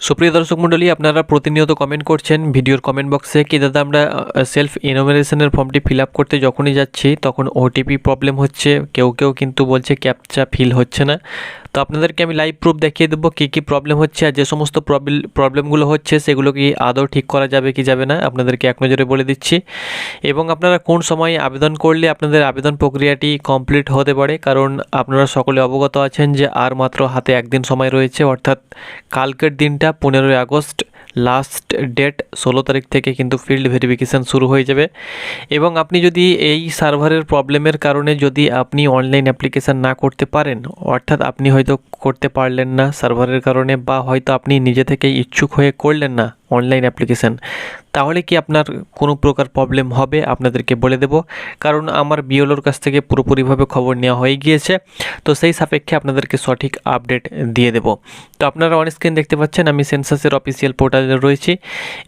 সুপ্রিয় দর্শক মণ্ডলী, আপনারা প্রতিনিয়ত কমেন্ট করছেন ভিডিওর কমেন্ট বক্সে কি দাদা আমরা সেলফ ইনোমিনেশনের ফর্মটি ফিল আপ করতে যখনই যাচ্ছি তখন ওটিপি প্রবলেম হচ্ছে, কেউ কেউ কিন্তু বলছে ক্যাপচা ফিল হচ্ছে না। তো আপনাদেরকে আমি লাইভ প্রুফ দেখিয়ে দেবো কী কী প্রবলেম হচ্ছে, আর যে সমস্ত প্রবলেমগুলো হচ্ছে সেগুলো কি আদৌ ঠিক করা যাবে কি যাবে না আপনাদেরকে এক নজরে বলে দিচ্ছি। এবং আপনারা কোন সময়ে আবেদন করলে আপনাদের আবেদন প্রক্রিয়াটি কমপ্লিট হতে পারে, কারণ আপনারা সকলে অবগত আছেন যে আর মাত্র হাতে একদিন সময় রয়েছে, অর্থাৎ কালকের দিনটা 15ই আগস্ট লাস্ট ডেট। 16 তারিখ থেকে কিন্তু ফিল্ড ভেরিফিকেশান শুরু হয়ে যাবে। এবং আপনি যদি এই সার্ভারের প্রবলেমের কারণে যদি আপনি অনলাইন অ্যাপ্লিকেশান না করতে পারেন, অর্থাৎ আপনি হয়তো করতে পারলেন না সার্ভারের কারণে, বা হয়তো আপনি নিজে থেকেই ইচ্ছুক হয়ে করলেন না অনলাইন অ্যাপ্লিকেশান, তাহলে কি আপনার কোনো প্রকার প্রবলেম হবে আপনাদেরকে বলে দেব, কারণ আমার বিএলওর কাছ থেকে পুরোপুরিভাবে খবর নেওয়া হয়ে গিয়েছে। তো সেই সাপেক্ষে আপনাদেরকে সঠিক আপডেট দিয়ে দেব। তো আপনারা অন স্ক্রিন দেখতে পাচ্ছেন আমি সেন্সাসের অফিসিয়াল পোর্টালে রয়েছি।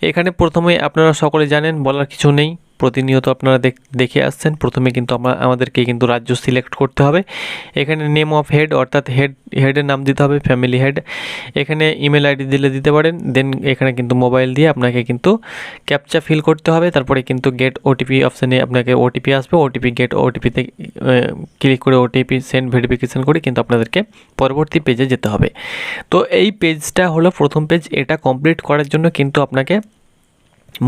এখানে প্রথমে আপনারা সকলে জানেন, বলার কিছু নেই, প্রতিনিয়ত আপনারা দেখে আসছেন। প্রথমে কিন্তু আমাদেরকে কিন্তু রাজ্য সিলেক্ট করতে হবে। এখানে নেম অফ হেড, অর্থাৎ হেডের নাম দিতে হবে, ফ্যামিলি হেড। এখানে ইমেল আইডি দিতে পারেন। দেন এখানে কিন্তু মোবাইল দিয়ে আপনাকে কিন্তু ক্যাপচা ফিল করতে হবে। তারপরে কিন্তু গেট ওটিপি অপশানে আপনাকে ওটিপি আসবে, গেট ওটিপিতে ক্লিক করে ওটিপি সেন্ড ভেরিফিকেশান করে কিন্তু আপনাদেরকে পরবর্তী পেজে যেতে হবে। তো এই পেজটা হলো প্রথম পেজ। এটা কমপ্লিট করার জন্য কিন্তু আপনাকে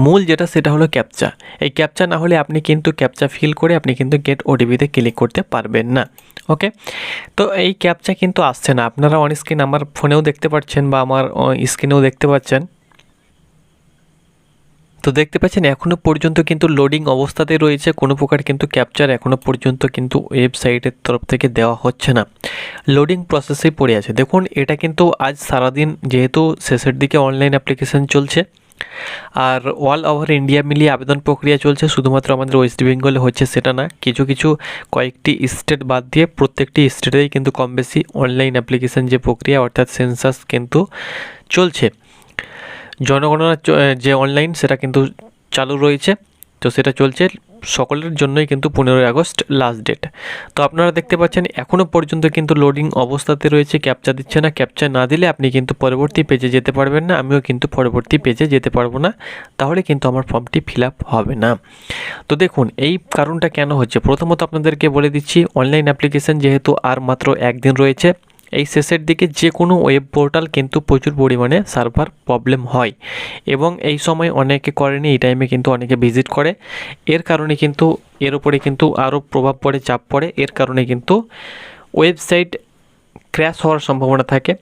মূল যেটা সেটা হলো ক্যাপচা। এই ক্যাপচা না হলে আপনি কিন্তু ক্যাপচা ফিল করে আপনি কিন্তু গেট ওটিপিতে ক্লিক করতে পারবেন না। ওকে, তো এই ক্যাপচা কিন্তু আসছে না। আপনারা অন স্ক্রিন আমার ফোনেও দেখতে পাচ্ছেন বা আমার স্ক্রিনেও দেখতে পাচ্ছেন। তো দেখতে পাচ্ছেন এখনও পর্যন্ত কিন্তু লোডিং অবস্থাতে রয়েছে, কোনো প্রকার কিন্তু ক্যাপচার এখনও পর্যন্ত কিন্তু ওয়েবসাইটের তরফ থেকে দেওয়া হচ্ছে না, লোডিং প্রসেসেই পড়ে আছে। দেখুন এটা কিন্তু আজ সারাদিন যেহেতু শেষের দিকে অনলাইন অ্যাপ্লিকেশান চলছে, আর অল ওভার ইন্ডিয়া মিলিয়ে আবেদন প্রক্রিয়া চলছে, শুধুমাত্র আমাদের ওয়েস্ট বেঙ্গলে হচ্ছে সেটা না, কিছু কয়েকটি স্টেট বাদ দিয়ে প্রত্যেকটি স্টেটেই কিন্তু কম বেশি অনলাইন অ্যাপ্লিকেশান যে প্রক্রিয়া অর্থাৎ সেন্সাস কিন্তু চলছে। জনগণনা যে অনলাইন সেটা কিন্তু চালু রয়েছে, তো সেটা চলছে সকলের জন্যই কিন্তু 15ই আগস্ট লাস্ট ডেট। তো আপনারা দেখতে পাচ্ছেন এখনও পর্যন্ত কিন্তু লোডিং অবস্থাতে রয়েছে, ক্যাপচা দিচ্ছে না। ক্যাপচা না দিলে আপনি কিন্তু পরবর্তী পেজে যেতে পারবেন না, আমিও কিন্তু পরবর্তী পেজে যেতে পারবো না, তাহলে কিন্তু আমার ফর্মটি ফিল আপ হবে না। তো দেখুন এই কারণটা কেন হচ্ছে, প্রথমত আপনাদেরকে বলে দিচ্ছি, অনলাইন অ্যাপ্লিকেশান যেহেতু আর মাত্র একদিন রয়েছে, এই শেষের দিকে যে কোনো ওয়েব পোর্টাল কিন্তু প্রচুর পরিমাণে সার্ভার প্রবলেম হয়, এবং এই সময় অনেকে করেনি, এই টাইমে কিন্তু অনেকে ভিজিট করে। এর কারণে কিন্তু এর উপরে কিন্তু আরও প্রভাব পড়ে, চাপ পড়ে। এর কারণে কিন্তু ওয়েবসাইট ক্র্যাশ হওয়ার সম্ভাবনা থাকে।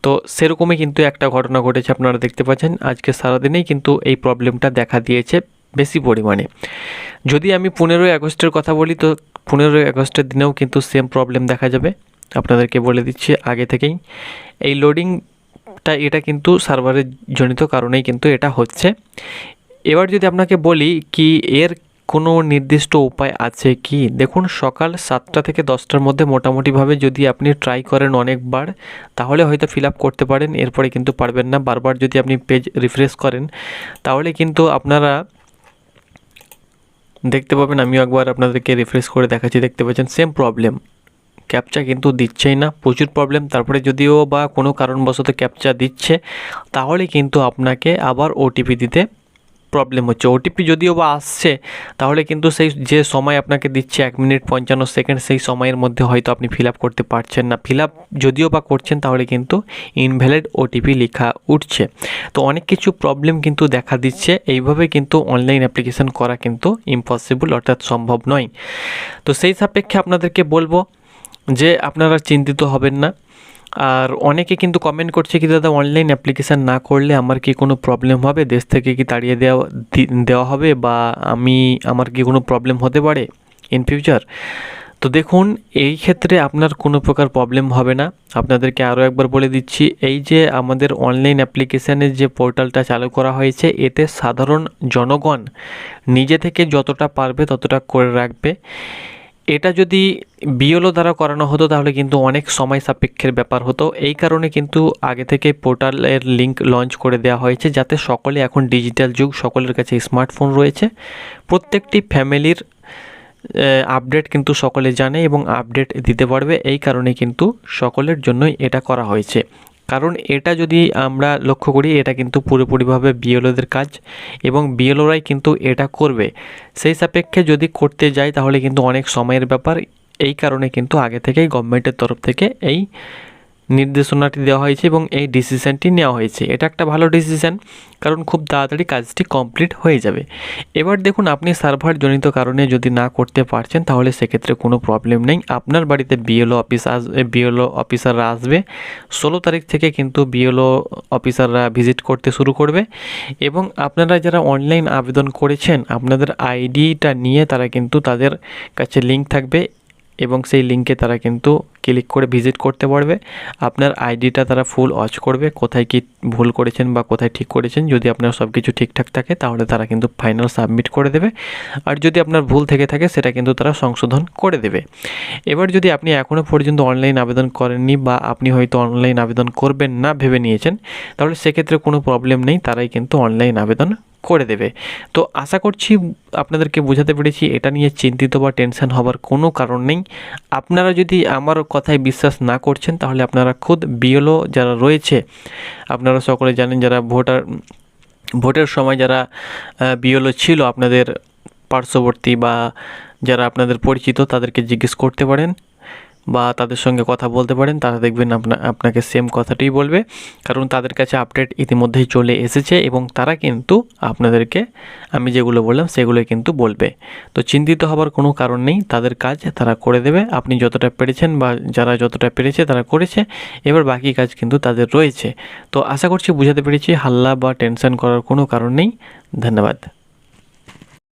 তো সেরকমই কিন্তু একটা ঘটনা ঘটেছে, আপনারা দেখতে পাচ্ছেন আজকে সারাদিনেই কিন্তু এই প্রবলেমটা দেখা দিয়েছে বেশি পরিমাণে। যদি আমি 15ই আগস্টের কথা বলি, তো 15ই আগস্টের দিনেও কিন্তু সেম প্রবলেম দেখা যাবে, আপনাদেরকে বলে দিচ্ছি আগে থেকেই। এই লোডিংটা এটা কিন্তু সার্ভারের জনিত কারণেই কিন্তু এটা হচ্ছে। এবার যদি আপনাকে বলি কি এর কোনো নির্দিষ্ট উপায় আছে কি, দেখুন সকাল 7টা থেকে 10টার মধ্যে মোটামুটিভাবে যদি আপনি ট্রাই করেন অনেকবার, তাহলে হয়তো ফিল আপ করতে পারেন, এরপরে কিন্তু পারবেন না। বারবার যদি আপনি পেজ রিফ্রেশ করেন তাহলে কিন্তু আপনারা দেখতে পাবেন, আমিও একবার আপনাদেরকে রিফ্রেশ করে দেখাচ্ছি, দেখতে পাচ্ছেন সেম প্রবলেম, ক্যাপচা কিন্তু দিচ্ছেই না, প্রচুর প্রবলেম। তারপরে যদিও বা কোনো কারণবশত ক্যাপচা দিচ্ছে, তাহলে কিন্তু আপনাকে আবার ওটিপি দিতে প্রবলেম হচ্ছে। ওটিপি যদিও বা আসছে, তাহলে কিন্তু সেই যে সময় আপনাকে দিচ্ছে 1 মিনিট 55 সেকেন্ড, সেই সময়ের মধ্যে হয়তো আপনি ফিল আপ করতে পারছেন না। ফিল আপ যদিও বা করছেন তাহলে কিন্তু ইনভ্যালিড ওটিপি লেখা উঠছে। তো অনেক কিছু প্রবলেম কিন্তু দেখা দিচ্ছে, এইভাবে কিন্তু অনলাইন অ্যাপ্লিকেশান করা কিন্তু ইম্পসিবল, অর্থাৎ সম্ভব নয়। তো সেই সাপেক্ষে আপনাদেরকে বলবো যে আপনারা চিন্তিত হবেন না। আর অনেকে কিন্তু কমেন্ট করছে কি দাদা অনলাইন অ্যাপ্লিকেশান না করলে আমার কি কোনো প্রবলেম হবে, দেশ থেকে কি তাড়িয়ে দেওয়া হবে, বা আমার কি কোনো প্রবলেম হতে পারে ইন ফিউচার। তো দেখুন এই ক্ষেত্রে আপনার কোনো প্রকার প্রবলেম হবে না। আপনাদেরকে আরও একবার বলে দিচ্ছি, এই যে আমাদের অনলাইন অ্যাপ্লিকেশানের যে পোর্টালটা চালু করা হয়েছে, এতে সাধারণ জনগণ নিজে থেকে যতটা পারবে ততটা করে রাখবে। এটা যদি বিএলও দ্বারা করানো হতো তাহলে কিন্তু অনেক সময় সাপেক্ষের ব্যাপার হতো। এই কারণে কিন্তু আগে থেকে পোর্টালের লিঙ্ক লঞ্চ করে দেওয়া হয়েছে, যাতে সকলে, এখন ডিজিটাল যুগ, সকলের কাছে স্মার্টফোন রয়েছে, প্রত্যেকটি ফ্যামিলির আপডেট কিন্তু সকলে জানে এবং আপডেট দিতে পারবে। এই কারণে কিন্তু সকলের জন্যই এটা করা হয়েছে। কারণ এটা যদি আমরা লক্ষ্য করি এটা কিন্তু পুরোপুরিভাবে বিএলওদের কাজ এবং বিএলওরাই কিন্তু এটা করবে। সেই সাপেক্ষে যদি করতে যাই তাহলে কিন্তু অনেক সময়ের ব্যাপার। এই কারণে কিন্তু আগে থেকেই গভর্নমেন্টের তরফ থেকে এই নির্দেশনাটি দেওয়া হয়েছে এবং এই ডিসিশানটি নেওয়া হয়েছে। এটা একটা ভালো ডিসিশান, কারণ খুব তাড়াতাড়ি কাজটি কমপ্লিট হয়ে যাবে। এবার দেখুন, আপনি সার্ভার জনিত কারণে যদি না করতে পারছেন তাহলে সেক্ষেত্রে কোনো প্রবলেম নেই। আপনার বাড়িতে বিএলও অফিসাররা আসবে। 16 তারিখ থেকে কিন্তু বিএলও অফিসাররা ভিজিট করতে শুরু করবে এবং আপনারা যারা অনলাইন আবেদন করেছেন আপনাদের আইডিটা নিয়ে তারা কিন্তু তাদের কাছে লিঙ্ক থাকবে এবং সেই লিঙ্কে তারা কিন্তু ক্লিক করে ভিজিট করতে পারবে। আপনার আইডিটা তারা ফুল ওয়াচ করবে, কোথায় কি ভুল করেছেন বা কোথায় ঠিক করেছেন। যদি আপনার সব কিছু ঠিকঠাক থাকে তাহলে তারা কিন্তু ফাইনাল সাবমিট করে দেবে, আর যদি আপনার ভুল থেকে থাকে সেটা কিন্তু তারা সংশোধন করে দেবে। এবার যদি আপনি এখনও পর্যন্ত অনলাইন আবেদন করেননি বা আপনি হয়তো অনলাইন আবেদন করবেন না ভেবে নিয়েছেন, তাহলে সেক্ষেত্রে কোনো প্রবলেম নেই, তারাই কিন্তু অনলাইন আবেদন করে দেবে। তো আশা করছি আপনাদেরকে বোঝাতে পেরেছি। এটা নিয়ে চিন্তিত বা টেনশন হবার কোনো কারণ নেই। আপনারা যদি আমার কথায় বিশ্বাস না করছেন তাহলে আপনারা খুদ বিএলও যারা রয়েছে, আপনারা সকলে জানেন যারা ভোটের সময় যারা বিএলও ছিল আপনাদের পার্শ্ববর্তী বা যারা আপনাদের পরিচিত, তাদেরকে জিজ্ঞেস করতে পারেন বা তাদের সঙ্গে কথা বলতে পারেন। তারা দেখবেন আপনাকে সেম কথাটাই বলবে, কারণ তাদের কাছে আপডেট ইতিমধ্যেই চলে এসেছে এবং তারা কিন্তু আপনাদেরকে আমি যেগুলো বললাম সেগুলোই কিন্তু বলবে। তো চিন্তিত হবার কোনো কারণ নেই, তাদের কাজ তারা করে দেবে। আপনি যতটা পেরেছেন বা যারা যতটা পেরেছে তারা করেছে, এবার বাকি কাজ কিন্তু তাদের রয়েছে। তো আশা করছি বুঝাতে পেরেছি, হাল্লা বা টেনশন করার কোনো কারণ নেই। ধন্যবাদ।